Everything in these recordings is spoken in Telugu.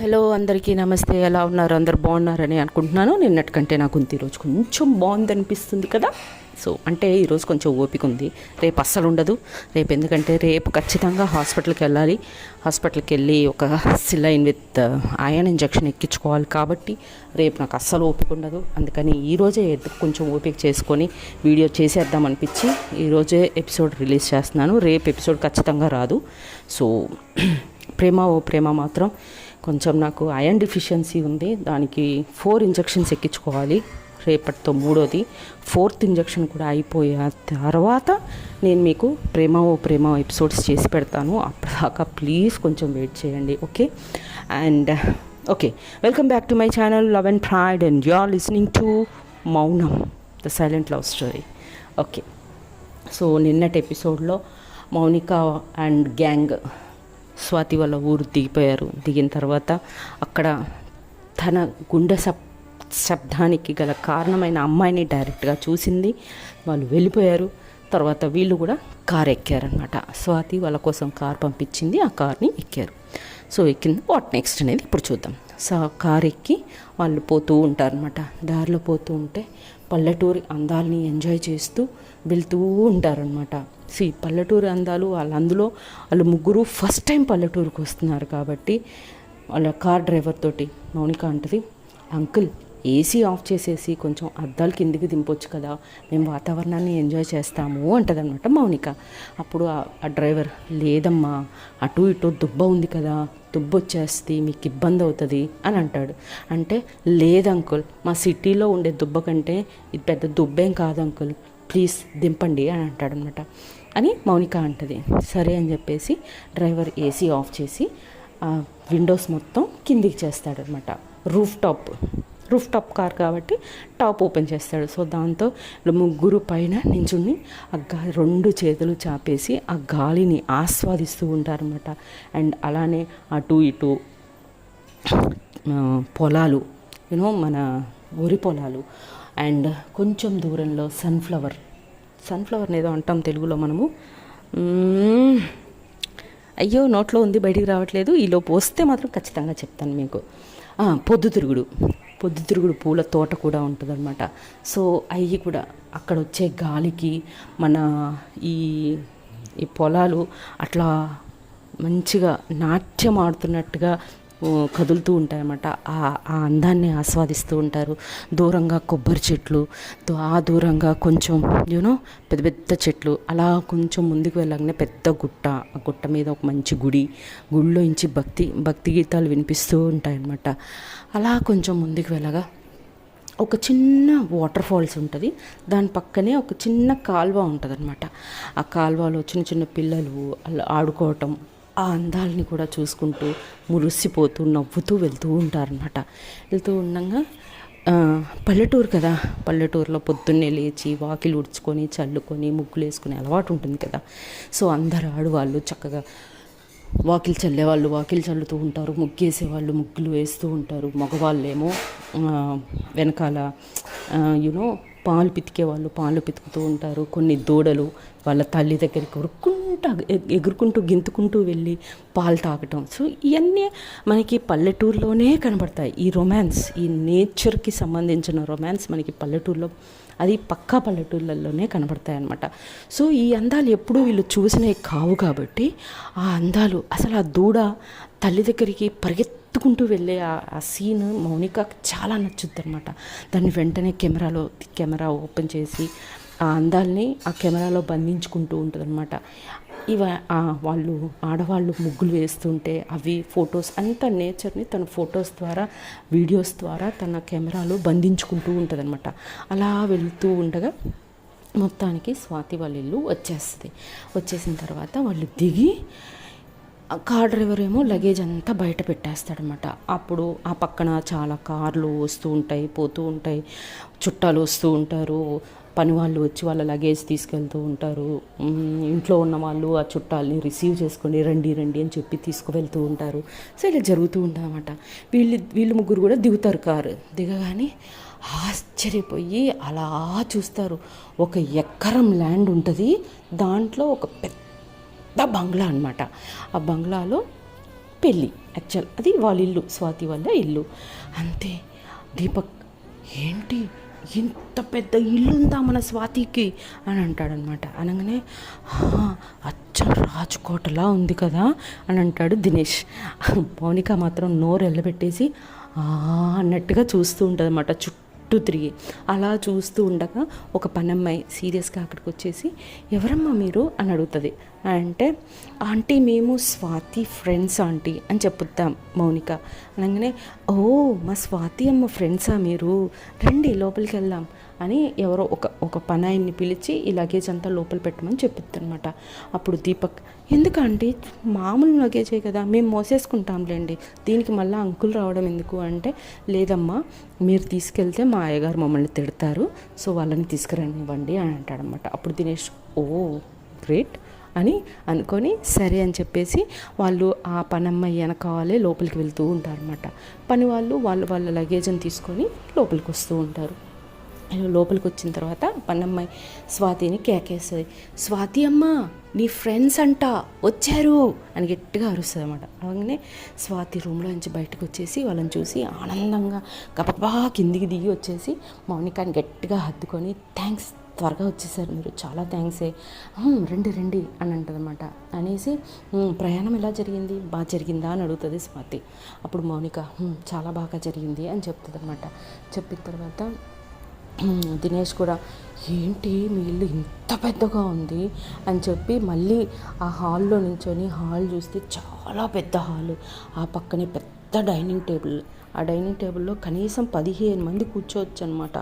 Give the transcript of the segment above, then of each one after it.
హలో అందరికీ నమస్తే. ఎలా ఉన్నారు? అందరు బాగున్నారని అనుకుంటున్నాను. నిన్నటికంటే నాకు ఈరోజు కొంచెం బాగుంది అనిపిస్తుంది కదా. సో అంటే ఈరోజు కొంచెం ఓపిక ఉంది. రేపు అస్సలు ఉండదు. రేపు ఎందుకంటే రేపు ఖచ్చితంగా హాస్పిటల్కి వెళ్ళాలి. హాస్పిటల్కి వెళ్ళి ఒక సిలైన్ విత్ ఐరన్ ఇంజెక్షన్ ఎక్కించుకోవాలి. కాబట్టి రేపు నాకు అస్సలు ఓపిక ఉండదు. అందుకని ఈరోజే కొంచెం ఓపిక చేసుకొని వీడియో చేసేద్దాం అనిపించి ఈరోజే ఎపిసోడ్ రిలీజ్ చేస్తున్నాను. రేపు ఎపిసోడ్ ఖచ్చితంగా రాదు. సో ప్రేమ ఓ ప్రేమ మాత్రం కొంచెం నాకు ఐరన్ డెఫిషియన్సీ ఉంది. దానికి 4 ఇంజెక్షన్స్ ఎక్కించుకోవాలి. రేపటితో 3వది. 4th ఇంజెక్షన్ కూడా అయిపోయిన తర్వాత నేను మీకు ప్రేమ ఓ ప్రేమ ఎపిసోడ్స్ చేసి పెడతాను. అప్పటిదాకా ప్లీజ్ కొంచెం వెయిట్ చేయండి. Okay. And okay, welcome back to my channel love and pride and you are listening to Mounam the silent love story. Okay, so నిన్నటి ఎపిసోడ్లో మౌనిక అండ్ గ్యాంగ్ స్వాతి వాళ్ళ ఊరు దిగిపోయారు. దిగిన తర్వాత అక్కడ తన గుండె శబ్దానికి గల కారణమైన అమ్మాయిని డైరెక్ట్గా చూసింది. వాళ్ళు వెళ్ళిపోయారు. తర్వాత వీళ్ళు కూడా కార్ ఎక్కారనమాట. స్వాతి వాళ్ళ కోసం కార్ పంపించింది. ఆ కార్ని ఎక్కారు. సో ఎక్కింది. వాట్ నెక్స్ట్ అనేది ఇప్పుడు చూద్దాం. సో కార్ ఎక్కి వాళ్ళు పోతూ ఉంటారనమాట. దారిలో పోతూ ఉంటే పల్లెటూరి అందాలని ఎంజాయ్ చేస్తూ వెళ్తూ ఉంటారనమాట. పల్లెటూరి అందాలు వాళ్ళు ముగ్గురు ఫస్ట్ టైం పల్లెటూరుకి వస్తున్నారు కాబట్టి వాళ్ళ కార్ డ్రైవర్ తోటి మౌనిక అంటది, అంకుల్ ఏసీ ఆఫ్ చేసేసి కొంచెం అద్దాలు కిందికి దింపొచ్చు కదా, మేము వాతావరణాన్ని ఎంజాయ్ చేస్తాము అంటదనమాట మౌనిక. అప్పుడు ఆ డ్రైవర్, లేదమ్మా అటు ఇటు దుబ్బ ఉంది కదా, దుబ్బ వచ్చేస్తే మీకు ఇబ్బంది అవుతుంది అని అంటాడు. అంటే లేదు అంకుల్, మా సిటీలో ఉండే దుబ్బ కంటే ఇది పెద్ద దుబ్బేం కాదు అంకుల్, ప్లీజ్ దింపండి అని అంటాడనమాట. అని మౌనిక అంటది. సరే అని చెప్పేసి డ్రైవర్ ఏసీ ఆఫ్ చేసి విండోస్ మొత్తం కిందికి చేస్తాడనమాట. రూఫ్ టాప్ కార్ కాబట్టి టాప్ ఓపెన్ చేస్తాడు. సో దాంతో ముగ్గురు పైన నించుని ఆ 2 చేతులు చాపేసి ఆ గాలిని ఆస్వాదిస్తూ ఉంటారనమాట. అండ్ అలానే అటు ఇటు పొలాలు, మన వరి పొలాలు, అండ్ కొంచెం దూరంలో సన్ఫ్లవర్ ఏదో అంటాం తెలుగులో మనము. అయ్యో నోట్లో ఉంది బయటికి రావట్లేదు. ఈలోపు వస్తే మాత్రం ఖచ్చితంగా చెప్తాను మీకు. పొద్దుతిరుగుడు పూల తోట కూడా ఉంటుందన్నమాట. సో అవి కూడా అక్కడ వచ్చే గాలికి మన ఈ పొలాలు అట్లా మంచిగా నాట్యం ఆడుతున్నట్టుగా కదులుతూ ఉంటాయన్నమాట. ఆ అందాన్ని ఆస్వాదిస్తూ ఉంటారు. దూరంగా కొబ్బరి చెట్లు, ఆ దూరంగా కొంచెం పెద్ద పెద్ద చెట్లు. అలా కొంచెం ముందుకు వెళ్ళగానే పెద్ద గుట్ట, ఆ గుట్ట మీద ఒక మంచి గుడిలో నుంచి భక్తి గీతాలు వినిపిస్తూ ఉంటాయన్నమాట. అలా కొంచెం ముందుకు వెళ్ళగా ఒక చిన్న వాటర్ ఫాల్స్ ఉంటుంది. దాని పక్కనే ఒక చిన్న కాలువ ఉంటుంది అనమాట. ఆ కాలువలో చిన్న చిన్న పిల్లలు అలా ఆడుకోవటం, ఆ అందాలని కూడా చూసుకుంటూ మురిసిపోతూ నవ్వుతూ వెళ్తూ ఉంటారనమాట. వెళ్తూ ఉండగా పల్లెటూరు కదా, పల్లెటూరులో పొద్దున్నే లేచి వాకిలు ఉడుచుకొని చల్లుకొని ముగ్గులు వేసుకునే అలవాటు ఉంటుంది కదా. సో అందరు ఆడవాళ్ళు చక్కగా వాకిలు చల్లేవాళ్ళు వాకిలు చల్లుతూ ఉంటారు, ముగ్గేసేవాళ్ళు ముగ్గులు వేస్తూ ఉంటారు. మగవాళ్ళేమో వెనకాల పాలు పితికే వాళ్ళు పాలు పితుకుతూ ఉంటారు. కొన్ని దూడలు వాళ్ళ తల్లి దగ్గరికి ఎగురుకుంటూ గింతుకుంటూ వెళ్ళి పాలు తాగటం. సో ఇవన్నీ మనకి పల్లెటూరులోనే కనబడతాయి. ఈ రొమాన్స్, ఈ నేచర్కి సంబంధించిన రొమాన్స్ మనకి పల్లెటూరులో, అది పక్కా పల్లెటూళ్ళల్లోనే కనబడతాయి అన్నమాట. సో ఈ అందాలు ఎప్పుడూ వీళ్ళు చూసినవి కావు కాబట్టి ఆ అందాలు, అసలు ఆ దూడ తల్లి దగ్గరికి పరిగెత్తుకుంటూ వెళ్ళే ఆ సీన్ మౌనికకు చాలా నచ్చుద్ది అనమాట. దాన్ని వెంటనే కెమెరా ఓపెన్ చేసి ఆ అందాల్ని ఆ కెమెరాలో బంధించుకుంటూ ఉంటుంది అనమాట. వాళ్ళు ఆడవాళ్ళు ముగ్గులు వేస్తుంటే అవి ఫొటోస్, అంత నేచర్ని తన ఫొటోస్ ద్వారా వీడియోస్ ద్వారా తన కెమెరాలో బంధించుకుంటూ ఉంటుంది అనమాట. అలా వెళ్తూ ఉండగా మొత్తానికి స్వాతి వాళ్ళ ఇల్లు వచ్చేసిన తర్వాత వాళ్ళు దిగి కార్ డ్రైవర్ ఏమో లగేజ్ అంతా బయట పెట్టేస్తాడనమాట. అప్పుడు ఆ పక్కన చాలా కార్లు వస్తూ ఉంటాయి, పోతూ ఉంటాయి, చుట్టాలు వస్తూ ఉంటారు, పని వాళ్ళు వచ్చి వాళ్ళ లగేజ్ తీసుకెళ్తూ ఉంటారు. ఇంట్లో ఉన్న వాళ్ళు ఆ చుట్టాలని రిసీవ్ చేసుకొని రండి అని చెప్పి తీసుకువెళ్తూ ఉంటారు. సో ఇలా జరుగుతూ ఉంటారన్నమాట. వీళ్ళు ముగ్గురు కూడా దిగుతారు. కారు దిగగానే ఆశ్చర్యపోయి అలా చూస్తారు. 1 ఎకరం ల్యాండ్ ఉంటుంది. దాంట్లో ఒక పెద్ద బంగ్లా అనమాట. ఆ బంగ్లాలో పెళ్ళి యాక్చువల్ అది వాళ్ళ ఇల్లు, స్వాతి వాళ్ళ ఇల్లు. అంతే. దీపక్ ఏంటి ఇంత పెద్ద ఇల్లు ఉందా మన స్వాతికి అని అంటాడనమాట. అనగానే అచ్చం రాజకోటలా ఉంది కదా అని అంటాడు దినేష్. మౌనిక మాత్రం నోరు ఎల్లబెట్టేసి అన్నట్టుగా చూస్తూ ఉంటుంది అన్నమాట చుట్టూ తిరిగి. అలా చూస్తూ ఉండగా ఒక పనమ్మాయి సీరియస్గా అక్కడికి వచ్చేసి ఎవరమ్మా మీరు అని అడుగుతుంది. అంటే ఆంటీ మేము స్వాతి ఫ్రెండ్స్ ఆంటీ అని చెప్పుతాం మౌనిక. అనగానే ఓ మా స్వాతి అమ్మ ఫ్రెండ్సా మీరు, రండి లోపలికి వెళ్దాం అని ఎవరో ఒక పనాయిని పిలిచి ఈ లగేజ్ అంతా లోపల పెట్టమని చెప్తుందన్నమాట. అప్పుడు దీపక్ ఎందుకంటే మామూలు లగేజే కదా మేము మోసేసుకుంటాంలేండి, దీనికి మళ్ళీ అంకుల్ రావడం ఎందుకు అంటే లేదమ్మా మీరు తీసుకెళ్తే మా అయ్యగారు మమ్మల్ని తిడతారు, సో వాళ్ళని తీసుకురండివ్వండి అని అంటాడనమాట. అప్పుడు దినేష్ ఓ గ్రేట్ అని అనుకొని సరే అని చెప్పేసి వాళ్ళు ఆ పనమ్మాయి వెనకాలే లోపలికి వెళ్తూ ఉంటారనమాట. పని వాళ్ళు వాళ్ళ లగేజ్ని తీసుకొని లోపలికి వస్తూ ఉంటారు. లోపలికి వచ్చిన తర్వాత పన్నమ్మాయి స్వాతిని కేకేస్తుంది. స్వాతి అమ్మ నీ ఫ్రెండ్స్ అంట వచ్చారు అని గట్టిగా అరుస్తుంది అనమాట. అలాగనే స్వాతి రూమ్లో నుంచి బయటకు వచ్చేసి వాళ్ళని చూసి ఆనందంగా గబగబా కిందికి దిగి వచ్చేసి మౌనికాని గట్టిగా హత్తుకొని థ్యాంక్స్, త్వరగా వచ్చేసారు మీరు, చాలా థ్యాంక్సే, రండి రండి అని అంటదన్నమాట. అనేసి ప్రయాణం ఎలా జరిగింది, బాగా జరిగిందా అని అడుగుతుంది స్వాతి. అప్పుడు మౌనిక చాలా బాగా జరిగింది అని చెప్తుంది అనమాట. చెప్పిన తర్వాత దినేష్ కూడా ఏంటి మీ ఇల్లు ఇంత పెద్దగా ఉంది అని చెప్పి మళ్ళీ ఆ హాల్లో నించొని హాల్ చూస్తే చాలా పెద్ద హాలు, ఆ పక్కనే పెద్ద డైనింగ్ టేబుల్, ఆ డైనింగ్ టేబుల్లో కనీసం 15 మంది కూర్చోవచ్చు అనమాట.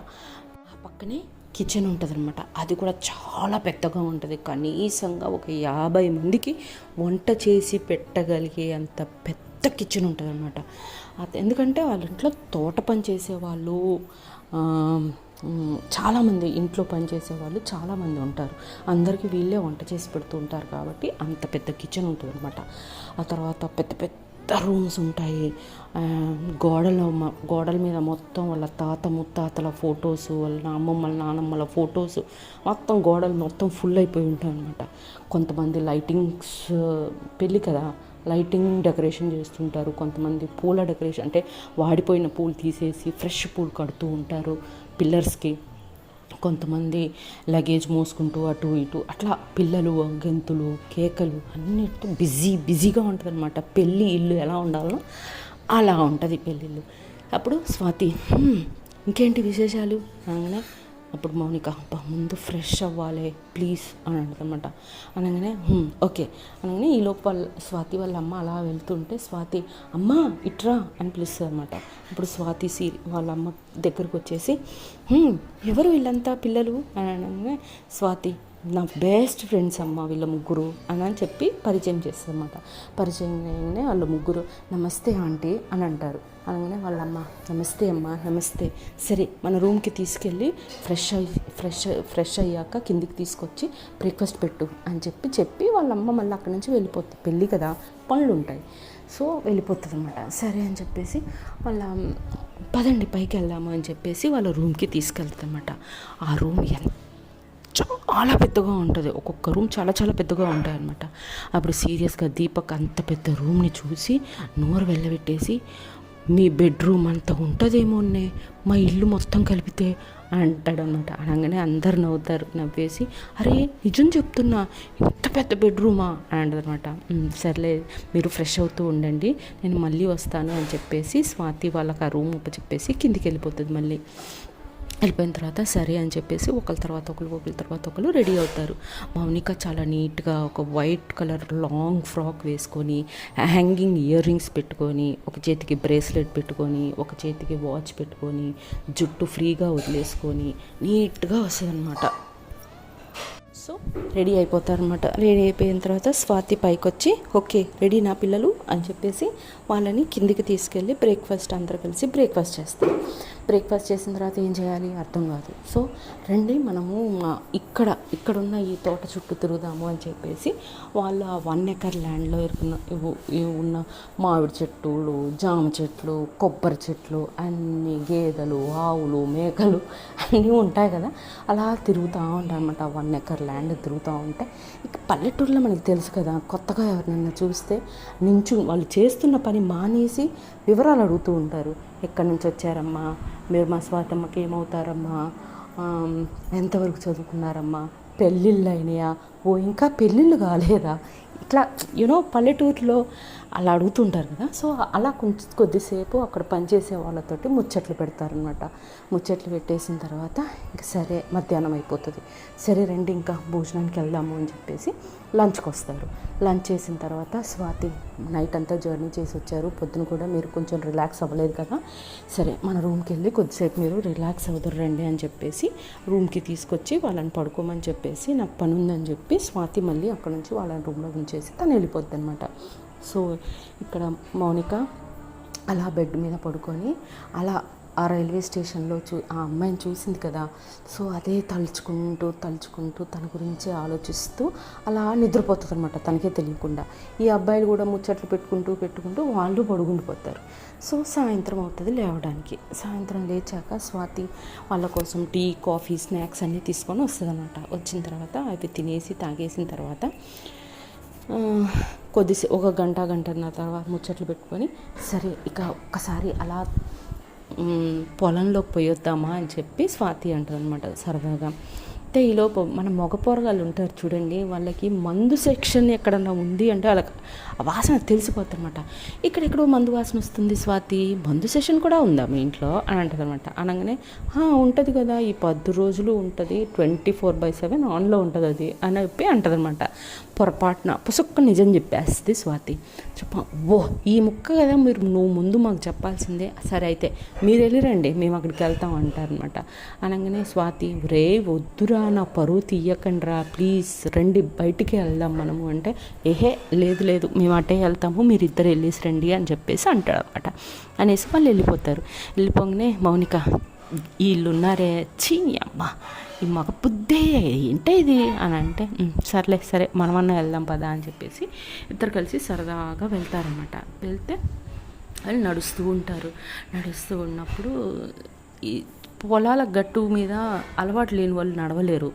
ఆ పక్కనే కిచెన్ ఉంటుంది అనమాట, అది కూడా చాలా పెద్దగా ఉంటుంది, కనీసంగా ఒక 50 మందికి వంట చేసి పెట్టగలిగే అంత పెద్ద కిచెన్ ఉంటుంది అనమాట. ఎందుకంటే వాళ్ళ ఇంట్లో తోట పని చేసేవాళ్ళు చాలామంది, ఇంట్లో పనిచేసే వాళ్ళు చాలామంది ఉంటారు, అందరికీ వీళ్ళే వంట చేసి పెడుతూ ఉంటారు కాబట్టి అంత పెద్ద కిచెన్ ఉంటుంది అనమాట. ఆ తర్వాత పెద్ద పెద్ద రూమ్స్ ఉంటాయి, గోడల మీద మొత్తం వాళ్ళ తాత ముత్తాతల ఫొటోస్, వాళ్ళ అమ్మమ్మల నానమ్మల ఫొటోస్ మొత్తం గోడలు మొత్తం ఫుల్ అయిపోయి ఉంటాయి అనమాట. కొంతమంది లైటింగ్స్, పెళ్ళి కదా లైటింగ్ డెకరేషన్ చేస్తుంటారు, కొంతమంది పూల డెకరేషన్ అంటే వాడిపోయిన పూలు తీసేసి ఫ్రెష్ పూలు కడుతూ ఉంటారు పిల్లర్స్కి, కొంతమంది లగేజ్ మోసుకుంటూ అటు ఇటు అట్లా పిల్లలు గెంతులు కేకలు అన్నిటితో బిజీగా ఉంటుంది అనమాట. పెళ్ళి ఇల్లు ఎలా ఉండాలో అలా ఉంటుంది పెళ్ళిళ్ళు. అప్పుడు స్వాతి ఇంకేంటి విశేషాలు అనగానే అప్పుడు మౌనిక ముందు ఫ్రెష్ అవ్వాలి ప్లీజ్ అని అంటదన్నమాట. అనగానే ఓకే అనగానే ఈలోపు స్వాతి వాళ్ళ అమ్మ అలా వెళ్తుంటే స్వాతి అమ్మ ఇట్రా అని పిలుస్తుంది అనమాట. ఇప్పుడు స్వాతి వాళ్ళ అమ్మ దగ్గరకు వచ్చేసి ఎవరు వీళ్ళంతా పిల్లలు అని అనగానే స్వాతి నా బెస్ట్ ఫ్రెండ్స్ అమ్మ వీళ్ళ ముగ్గురు అని చెప్పి పరిచయం చేస్తుంది అనమాట. పరిచయం చేయగానే వాళ్ళ ముగ్గురు నమస్తే ఆంటీ అని అంటారు. అనగానే వాళ్ళ అమ్మ నమస్తే అమ్మ నమస్తే, సరే మన రూమ్కి తీసుకెళ్ళి ఫ్రెష్ అయ్యాక కిందికి తీసుకొచ్చి బ్రేక్ఫాస్ట్ పెట్టు అని చెప్పి వాళ్ళ అమ్మ మళ్ళీ అక్కడి నుంచి వెళ్ళిపోతుంది, పెళ్ళి కదా పనులు ఉంటాయి, సో వెళ్ళిపోతుంది అనమాట. సరే అని చెప్పేసి వాళ్ళ పదండి పైకి వెళ్దాము అని చెప్పేసి వాళ్ళ రూమ్కి తీసుకెళ్తుంది అనమాట. ఆ రూమ్ చాలా పెద్దగా ఉంటుంది, ఒక్కొక్క రూమ్ చాలా చాలా పెద్దగా ఉంటాయి అనమాట. అప్పుడు సీరియస్గా దీపక్ అంత పెద్ద రూమ్ని చూసి నోరు వెళ్ళబెట్టేసి మీ బెడ్రూమ్ అంత ఉంటుందేమోనే మా ఇల్లు మొత్తం కలిపితే అంటాడనమాట. అనగానే అందరు నవ్వుతారు, నవ్వేసి అరే నిజం చెప్తున్నా ఇంత పెద్ద బెడ్రూమా అని అంటదనమాట. సర్లే మీరు ఫ్రెష్ అవుతూ ఉండండి నేను మళ్ళీ వస్తాను అని చెప్పేసి స్వాతి వాళ్ళకి ఆ రూమ్ చెప్పేసి కిందికి వెళ్ళిపోతుంది. మళ్ళీ వెళ్ళిపోయిన తర్వాత సరే అని చెప్పేసి ఒకరి తర్వాత ఒకరు రెడీ అవుతారు. మౌనిక చాలా నీట్గా ఒక వైట్ కలర్ లాంగ్ ఫ్రాక్ వేసుకొని హ్యాంగింగ్ ఇయర్ రింగ్స్ పెట్టుకొని, ఒక చేతికి బ్రేస్లెట్ పెట్టుకొని, ఒక చేతికి వాచ్ పెట్టుకొని, జుట్టు ఫ్రీగా వదిలేసుకొని నీట్గా వస్తుంది అనమాట. So ready అయిపోతారనమాట. రెడీ అయిపోయిన తర్వాత స్వాతి పైకి వచ్చి ఓకే రెడీ నా పిల్లలు అని చెప్పేసి వాళ్ళని కిందికి తీసుకెళ్ళి బ్రేక్ఫాస్ట్ అందరూ కలిసి బ్రేక్ఫాస్ట్ చేస్తారు. బ్రేక్ఫాస్ట్ చేసిన తర్వాత ఏం చేయాలి అర్థం కాదు. సో రండి మనము ఇక్కడున్న ఈ తోట చుట్టూ తిరుగుదాము అని చెప్పేసి వాళ్ళు ఆ 1 ఎకర్ ల్యాండ్లో ఉన్న మామిడి చెట్లు, జామ చెట్లు, కొబ్బరి చెట్లు, అన్ని గేదెలు, ఆవులు, మేకలు అన్నీ ఉంటాయి కదా. అలా తిరుగుతూ ఉంటాయి అన్నమాట. 1 ఎకర్ ల్యాండ్ తిరుగుతూ ఉంటే ఇక పల్లెటూరులో మనకి తెలుసు కదా, కొత్తగా ఎవరినైనా చూస్తే వాళ్ళు చేస్తున్న పని మానేసి వివరాలు అడుగుతూ ఉంటారు. ఎక్కడి నుంచి వచ్చారమ్మా, మీరు మా స్వాతమ్మకి ఏమవుతారమ్మా, ఎంతవరకు చదువుకున్నారమ్మా, పెళ్ళిళ్ళు అయినాయా, ఇంకా పెళ్ళిళ్ళు కాలేదా, ఇట్లా పల్లెటూరులో అలా అడుగుతుంటారు కదా. సో అలా కొద్దిసేపు అక్కడ పనిచేసే వాళ్ళతోటి ముచ్చట్లు పెడతారనమాట. ముచ్చట్లు పెట్టేసిన తర్వాత ఇంకా సరే మధ్యాహ్నం అయిపోతుంది, సరే రండి ఇంకా భోజనానికి వెళ్దాము అని చెప్పేసి లంచ్కి వస్తారు. లంచ్ చేసిన తర్వాత స్వాతి నైట్ అంతా జర్నీ చేసి వచ్చారు, పొద్దున కూడా మీరు కొంచెం రిలాక్స్ అవ్వలేదు కదా, సరే మన రూమ్కి వెళ్ళి కొద్దిసేపు మీరు రిలాక్స్ అవుతారు రండి అని చెప్పేసి రూమ్కి తీసుకొచ్చి వాళ్ళని పడుకోమని చెప్పేసి నాకు పని ఉందని చెప్పి స్వాతి మళ్ళీ అక్కడ నుంచి వాళ్ళని రూమ్లో ఉంచేసి తను వెళ్ళిపోద్ది అనమాట. సో ఇక్కడ మౌనిక అలా బెడ్ మీద పడుకొని అలా ఆ రైల్వే స్టేషన్లో ఆ అమ్మాయిని చూసింది కదా, సో అదే తలుచుకుంటూ తన గురించి ఆలోచిస్తూ అలా నిద్రపోతుంది అనమాట తనకే తెలియకుండా. ఈ అబ్బాయిలు కూడా ముచ్చట్లు పెట్టుకుంటూ వాళ్ళు పడుకుండిపోతారు. సో సాయంత్రం అవుతుంది లేవడానికి. సాయంత్రం లేచాక స్వాతి వాళ్ళ కోసం టీ, కాఫీ, స్నాక్స్ అన్నీ తీసుకొని వస్తుంది అనమాట. వచ్చిన తర్వాత అవి తినేసి తాగేసిన తర్వాత కొద్దిసేపు ఒక గంటన్నర తర్వాత ముచ్చట్లు పెట్టుకొని సరే ఇక ఒక్కసారి అలా పొలంలోకి పోయొద్దామా అని చెప్పి స్వాతి అంటుంది అనమాట సరదాగా. అయితే ఈలోపు మన మగ పోరగాళ్ళు ఉంటారు చూడండి, వాళ్ళకి మందు సెక్షన్ ఎక్కడన్నా ఉంది అంటే వాళ్ళకి ఆ వాసన తెలిసిపోతుంది అనమాట. ఇక్కడెక్కడో మందు వాసన వస్తుంది స్వాతి, మందు సెషన్ కూడా ఉందా మీ ఇంట్లో అని అంటుంది అనమాట. అనగానే ఉంటుంది కదా, ఈ 10 రోజులు ఉంటుంది, 24/7 ఆన్లో ఉంటుంది అది అని చెప్పి అంటుంది అనమాట. పొరపాటున పుసుక్క నిజం చెప్పేస్తుంది స్వాతి. ఈ ముక్క కదా నువ్వు ముందు మాకు చెప్పాల్సిందే, సరే అయితే మీరు వెళ్ళిరండి మేము అక్కడికి వెళ్తాం అంటారనమాట. అనగానే స్వాతి వద్దురా నా పరువు తీయకండ్రా ప్లీజ్ రండి బయటికి వెళ్దాం మనము అంటే, లేదు మేము అటే వెళ్తాము మీరు ఇద్దరు వెళ్ళేసి రండి అని చెప్పేసి అంటాడు అనమాట. అనేసి వాళ్ళు వెళ్ళిపోతారు. వెళ్ళిపోగానే మౌనిక వీళ్ళున్నారే అమ్మా ఈ మగ బుద్ధే ఏంటే ఇది అని అంటే, సరే మనమన్నా వెళ్దాం పదా అని చెప్పేసి ఇద్దరు కలిసి సరదాగా వెళ్తారనమాట. వెళ్తే వాళ్ళు నడుస్తూ ఉంటారు. నడుస్తూ ఉన్నప్పుడు ఈ పొలాల గట్టు మీద అలవాటు లేని వాళ్ళు నడవలేరు,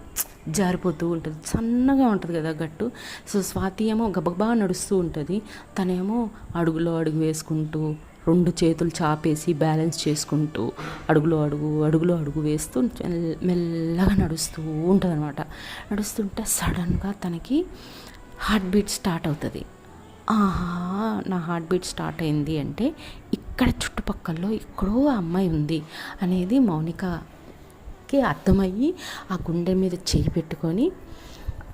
జారిపోతూ ఉంటుంది, సన్నగా ఉంటుంది కదా గట్టు. సో స్వాతి ఏమో గబగబా నడుస్తూ ఉంటుంది, తనేమో అడుగులో అడుగు వేసుకుంటూ 2 చేతులు చాపేసి బ్యాలెన్స్ చేసుకుంటూ అడుగులో అడుగు వేస్తూ మెల్లగా నడుస్తూ ఉంటుంది అనమాట. నడుస్తుంటే సడన్గా తనకి హార్ట్ బీట్ స్టార్ట్ అవుతుంది. నా హార్ట్ బీట్ స్టార్ట్ అయింది అంటే ఇక్కడ చుట్టుపక్కల్లో ఎక్కడో అమ్మాయి ఉంది అనేది మౌనికకి అర్థమయ్యి ఆ గుండె మీద చేయి పెట్టుకొని,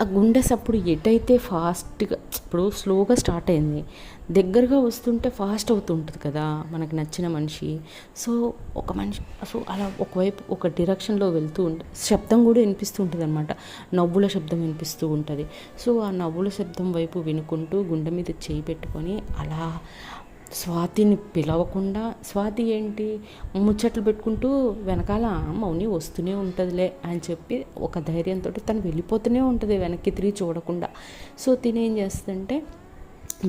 ఆ గుండె సప్పుడు ఎటైతే ఫాస్ట్గా ఇప్పుడు స్లోగా స్టార్ట్ అయింది, దగ్గరగా వస్తుంటే ఫాస్ట్ అవుతుంటుంది కదా మనకి నచ్చిన మనిషి. సో అలా ఒకవైపు ఒక డైరెక్షన్లో వెళ్తూ శబ్దం కూడా వినిపిస్తూ ఉంటుంది అనమాట, నవ్వుల శబ్దం వినిపిస్తూ ఉంటుంది. సో ఆ నవ్వుల శబ్దం వైపు వినుకుంటూ గుండె మీద చేయి పెట్టుకొని అలా స్వాతిని పిలవకుండా, స్వాతి ఏంటి ముచ్చట్లు పెట్టుకుంటూ వెనకాల మౌని వస్తూనే ఉంటుందిలే అని చెప్పి ఒక ధైర్యంతో తను వెళ్ళిపోతూనే ఉంటుంది వెనక్కి తిరిగి చూడకుండా. సో తినేం చేస్తుందంటే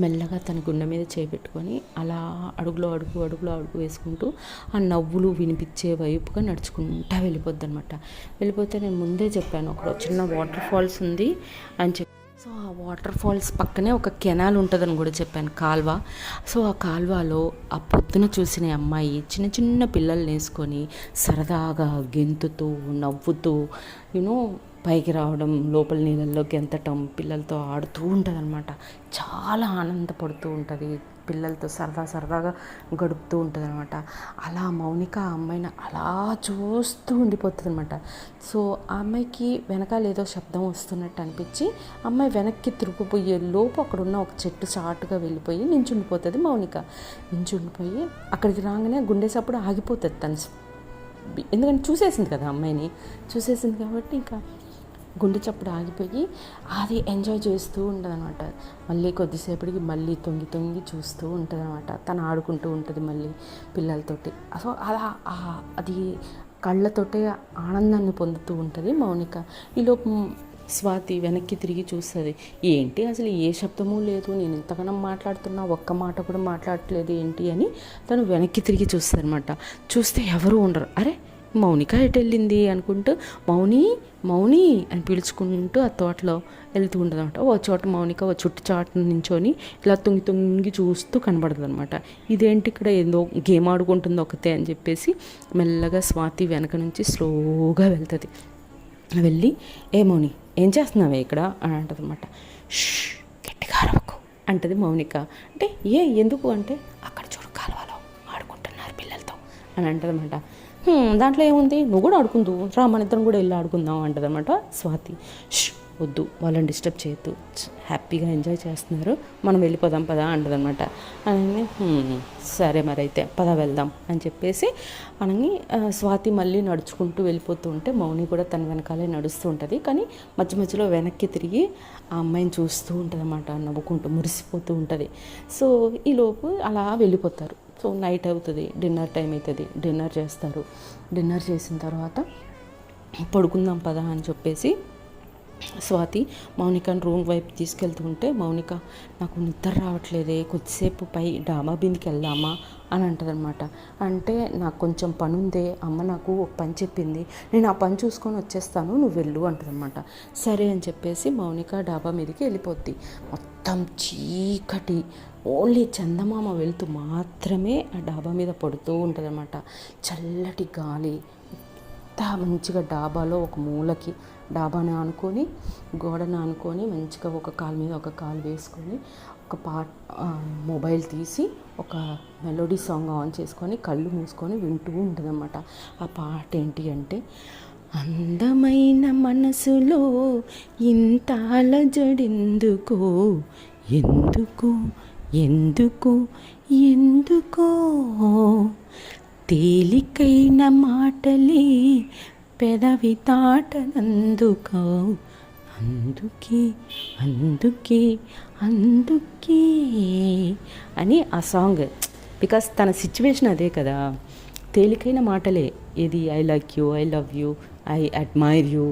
మెల్లగా తన గుండె మీద చేపెట్టుకొని అలా అడుగులో అడుగు వేసుకుంటూ ఆ నవ్వులు వినిపించే వైపుగా నడుచుకుంటా వెళ్ళిపోద్ది అనమాట. వెళ్ళిపోతే నేను ముందే చెప్పాను అక్కడ చిన్న వాటర్ ఫాల్స్ ఉంది అని చెప్పి. సో ఆ వాటర్ ఫాల్స్ పక్కనే ఒక కెనాల్ ఉంటుందని కూడా చెప్పాను, కాల్వ. సో ఆ కాల్వలో ఆ పొద్దున చూసిన అమ్మాయి చిన్న పిల్లల్ని వేసుకొని సరదాగా గెంతుతూ నవ్వుతూ పైకి రావడం, లోపల నీళ్ళల్లో గెంతటం, పిల్లలతో ఆడుతూ ఉంటుంది అనమాట. చాలా ఆనందపడుతూ ఉంటుంది, పిల్లలతో సరదాగా గడుపుతూ ఉంటుంది అనమాట. అలా మౌనిక ఆ అమ్మాయిని అలా చూస్తూ ఉండిపోతుంది అనమాట. సో ఆ అమ్మాయికి వెనకాల ఏదో శబ్దం వస్తున్నట్టు అనిపించి అమ్మాయి వెనక్కి తిరిగిపోయే లోపు అక్కడున్న ఒక చెట్టు చాటుగా వెళ్ళిపోయి నించుండిపోతుంది మౌనిక. నించుండిపోయి అక్కడికి రాగానే గుండె సప్పుడు ఆగిపోతుంది తను, ఎందుకంటే చూసేసింది కదా అమ్మాయిని, చూసేసింది కాబట్టి ఇంకా గుండె చప్పుడు ఆగిపోయి అది ఎంజాయ్ చేస్తూ ఉంటుందన్నమాట. మళ్ళీ కొద్దిసేపటికి మళ్ళీ తొంగి తొంగి చూస్తూ ఉంటుందన్నమాట. తను ఆడుకుంటూ ఉంటుంది మళ్ళీ పిల్లలతోటి. సో అలా అది కళ్ళతోటే ఆనందాన్ని పొందుతూ ఉంటుంది మౌనిక. ఈలోపు స్వాతి వెనక్కి తిరిగి చూస్తుంది. ఏంటి అసలు ఏ శబ్దము లేదు, నేను ఇంతగానో మాట్లాడుతున్నా ఒక్క మాట కూడా మాట్లాడట్లేదు ఏంటి అని తను వెనక్కి తిరిగి చూస్తుంది అనమాట. చూస్తే ఎవరు ఉండరు. అరే మౌనిక ఎటు వెళ్ళింది అనుకుంటూ మౌని మౌని అని పిలుచుకుంటూ ఆ తోటలో వెళ్తూ ఉంటుంది అనమాట. ఓ చోట మౌనిక ఓ చుట్టు చాటు నించొని ఇలా తొంగి తొంగి చూస్తూ కనబడుతుంది అనమాట. ఇదేంటి ఇక్కడ ఏందో గేమ్ ఆడుకుంటుంది ఒకతే అని చెప్పేసి మెల్లగా స్వాతి వెనక నుంచి స్లోగా వెళ్తుంది. వెళ్ళి ఏ మౌని ఏం చేస్తున్నావే ఇక్కడ అని అంటుంది అనమాట. గట్టిగా అరవకు అంటది మౌనిక. అంటే ఎందుకు అంటే అక్కడ చూడు కాలువలో ఆడుకుంటున్నారు పిల్లలతో అని అంటది అనమాట. దాంట్లో ఏముంది, నువ్వు కూడా ఆడుకుందు రా, మన ఇద్దరం కూడా వెళ్ళి ఆడుకుందాం అంటదన్నమాట స్వాతి. వద్దు, వాళ్ళని డిస్టర్బ్ చేయొద్దు, హ్యాపీగా ఎంజాయ్ చేస్తున్నారు, మనం వెళ్ళిపోదాం పదా అంటదనమాట. అని సరే మరి అయితే పద వెళ్దాం అని చెప్పేసి అనని స్వాతి మళ్ళీ నడుచుకుంటూ వెళ్ళిపోతూ ఉంటే మౌని కూడా తన వెనకాలే నడుస్తూ ఉంటుంది. కానీ మధ్య మధ్యలో వెనక్కి తిరిగి ఆ అమ్మాయిని చూస్తూ ఉంటుంది అన్నమాట, నవ్వుకుంటూ మురిసిపోతూ ఉంటుంది. సో ఈలోపు అలా వెళ్ళిపోతారు. సో నైట్ అవుతుంది, డిన్నర్ టైం అవుతుంది, డిన్నర్ చేస్తారు. డిన్నర్ చేసిన తర్వాత పడుకుందాం పదా అని చెప్పేసి స్వాతి మౌనికని రూమ్ వైపు తీసుకెళ్తుంటే మౌనిక నాకు నిద్ర రావట్లేదే, కొద్దిసేపు పై డాబా బిందికి వెళ్దామా అని అంటదనమాట. అంటే నాకు కొంచెం పని ఉందే, అమ్మ నాకు ఒక పని చెప్పింది, నేను ఆ పని చూసుకొని వచ్చేస్తాను, నువ్వు వెళ్ళు అంటదనమాట. సరే అని చెప్పేసి మౌనిక డాబా మీదకి వెళ్ళిపోద్ది. మొత్తం చీకటి, ఓన్లీ చందమామ వెళ్తూ మాత్రమే ఆ డాబా మీద పడుతూ ఉంటుందన్నమాట. చల్లటి గాలి మంచిగా డాబాలో ఒక మూలకి డాబాని ఆనుకొని గోడను ఆనుకొని మంచిగా ఒక కాలు మీద ఒక కాలు వేసుకొని ఒక మొబైల్ తీసి ఒక మెలోడీ సాంగ్ ఆన్ చేసుకొని కళ్ళు మూసుకొని వింటూ ఉంటుందన్నమాట. ఆ పాట ఏంటి అంటే, అందమైన మనసులో ఇంత అలజడెందుకో, ఎందుకో ఎందుకో ఎందుకో, తేలికైన మాటలే పెదవి తాటనందుకో, అందుకే అందుకే అందుకే అని ఆ సాంగ్. బికాస్ తన సిచ్యువేషన్ అదే కదా, తేలికైన మాటలే, ఏది I like you, I love you, I admire you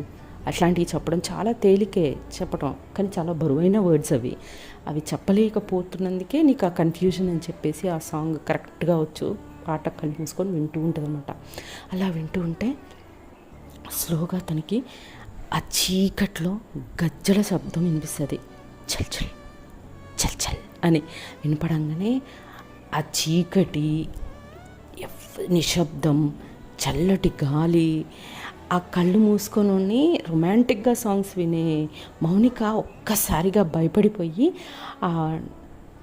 అట్లాంటివి చెప్పడం చాలా తేలికే చెప్పడం, కానీ చాలా బరువైన వర్డ్స్ అవి చెప్పలేకపోతున్నందుకే నీకు ఆ కన్ఫ్యూజన్ అని చెప్పేసి ఆ సాంగ్ కరెక్ట్గా వచ్చు. పాట కళ్ళు మూసుకొని వింటూ ఉంటుంది అనమాట. అలా వింటూ ఉంటే స్లోగా తనకి ఆ చీకట్లో గజ్జల శబ్దం వినిపిస్తుంది. చల్ చల్ చల్ చల్ అని వినపడంగానే ఆ చీకటి, నిశ్శబ్దం, చల్లటి గాలి, ఆ కళ్ళు మూసుకొని రొమాంటిక్గా సాంగ్స్ వినే మౌనిక ఒక్కసారిగా భయపడిపోయి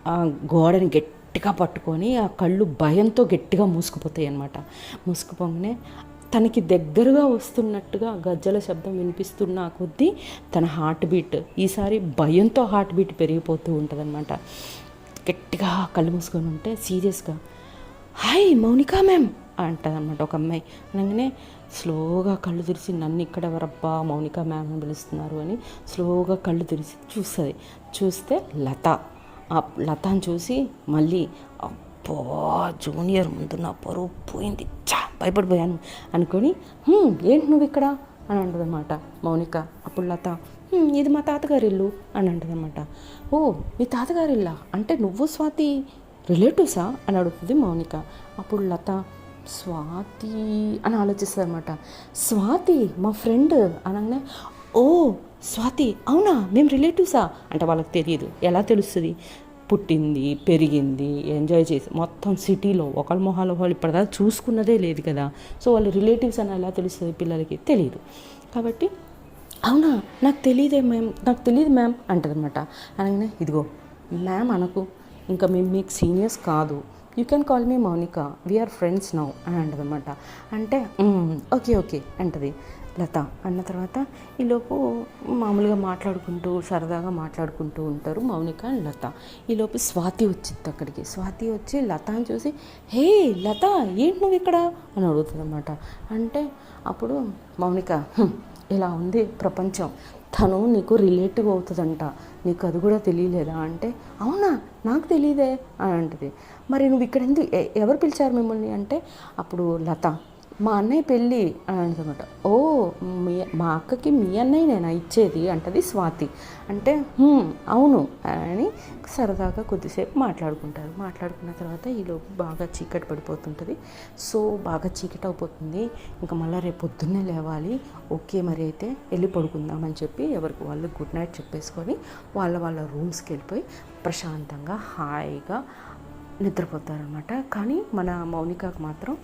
ఆ గోడని గట్టిగా పట్టుకొని ఆ కళ్ళు భయంతో గట్టిగా మూసుకుపోతాయి అన్నమాట. మూసుకుపోగానే తనకి దగ్గరగా వస్తున్నట్టుగా గజ్జల శబ్దం వినిపిస్తున్న కొద్దీ తన హార్ట్ బీట్ ఈసారి భయంతో హార్ట్ బీట్ పెరిగిపోతూ ఉంటుందన్నమాట. గట్టిగా కళ్ళు మూసుకొని ఉంటే సీరియస్గా హాయ్ మౌనికా మ్యామ్ అంటదన్నమాట ఒక అమ్మాయి. అనగానే స్లోగా కళ్ళు తెరిచి నన్ను ఇక్కడ ఎవరబ్బా మౌనికా మ్యామ్ అని పిలుస్తున్నారు అని స్లోగా కళ్ళు తెరిచి చూస్తుంది. చూస్తే ఆ లతని చూసి మళ్ళీ అబ్బా జూనియర్ ముందు నా పరువు పోయింది, భయపడిపోయాను అనుకొని ఏంటి నువ్వు ఇక్కడ అని అంటదన్నమాట మౌనిక. అప్పుడు లత ఇది మా తాతగారి ఇల్లు అని అంటదన్నమాట. ఓ మీ తాతగారి ఇల్లా, అంటే నువ్వు స్వాతి రిలేటివ్సా అని అడుగుతుంది మౌనిక. అప్పుడు లత స్వాతి అని ఆలోచిస్తుంది అనమాట. స్వాతి మా ఫ్రెండ్ అనగానే ఓ స్వాతి అవునా మేము రిలేటివ్సా అంటే వాళ్ళకి తెలియదు. ఎలా తెలుస్తుంది, పుట్టింది పెరిగింది ఎంజాయ్ చేసి మొత్తం సిటీలో ఒకళ్ళ మొహాలు వాళ్ళు ఇప్పటిదాకా చూసుకున్నదే లేదు కదా. సో వాళ్ళు రిలేటివ్స్ అని ఎలా తెలుస్తుంది పిల్లలకి తెలియదు. కాబట్టి అవునా నాకు తెలియదు మ్యామ్ అంటదనమాట. అనగానే ఇదిగో మ్యామ్ అనకు, ఇంకా మేము మీకు సీనియర్స్ కాదు, you can call me Mounika, we are friends now అని అంటదనమాట. అంటే ఓకే అంటది లత. అన్న తర్వాత ఈలోపు మామూలుగా మాట్లాడుకుంటూ సరదాగా మాట్లాడుకుంటూ ఉంటారు మౌనిక అండ్ లత. ఈలోపు స్వాతి వచ్చింది అక్కడికి. స్వాతి వచ్చి లతని చూసి హే లత ఏంటి నువ్వు ఇక్కడ అని అడుగుతుంది అనమాట. అంటే అప్పుడు మౌనిక ఇలా ఉంది ప్రపంచం, తను నీకు రిలేటివ్ అవుతుందంట, నీకు అది కూడా తెలియలేదా అంటే, అవునా నాకు తెలియదే అని అంటది. మరి నువ్వు ఇక్కడ ఎందుకు ఎవరు పిలిచారు మిమ్మల్ని అంటే, అప్పుడు లత మా అన్నయ్య పెళ్ళి అని అంటుందన్నమాట. ఓ మా అక్కకి మీ అన్నయ్య నేను ఇచ్చేది అంటది స్వాతి. అంటే అవును అని సరదాగా కొద్దిసేపు మాట్లాడుకుంటారు. మాట్లాడుకున్న తర్వాత ఈలోపు బాగా చీకటి పడిపోతుంటుంది. సో బాగా చీకటి అయిపోతుంది, ఇంకా మళ్ళీ రేపు పొద్దున్నే లేవాలి. ఓకే మరి అయితే వెళ్ళి పడుకుందామని చెప్పి ఎవరికి వాళ్ళు గుడ్ నైట్ చెప్పేసుకొని వాళ్ళ రూమ్స్కి వెళ్ళిపోయి ప్రశాంతంగా హాయిగా నిద్రపోతారనమాట. కానీ మన మౌనికకు మాత్రం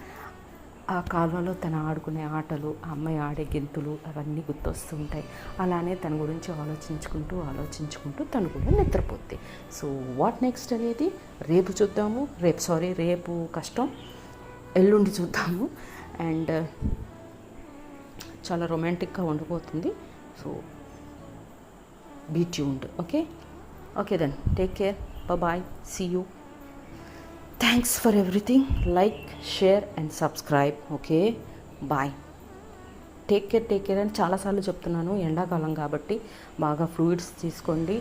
ఆ కాలువలో తను ఆడుకునే ఆటలు, ఆ అమ్మాయి ఆడే గెంతులు అవన్నీ గుర్తొస్తుంటాయి. అలానే తన గురించి ఆలోచించుకుంటూ తను కూడా నిద్రపోద్ది. సో వాట్ నెక్స్ట్ అనేది రేపు చూద్దాము. రేపు కష్టం, ఎల్లుండి చూద్దాము. అండ్ చాలా రొమాంటిక్గా ఉండిపోతుంది. So be tuned. Okay then, take care, bye, see you. Thanks for everything. Like, share and subscribe. Okay, bye. Take care అని చాలాసార్లు చెప్తున్నాను. ఎండాకాలం కాబట్టి బాగా ఫ్లూయిడ్స్ తీసుకోండి,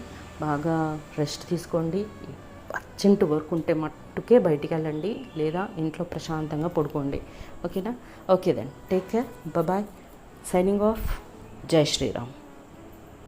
బాగా రెస్ట్ తీసుకోండి. అర్జెంట్ వర్క్ ఉంటే మట్టుకే బయటికి వెళ్ళండి, లేదా ఇంట్లో ప్రశాంతంగా పడుకోండి. ఓకేనా? Okay then, take care, bye. Signing off. జై శ్రీరామ్.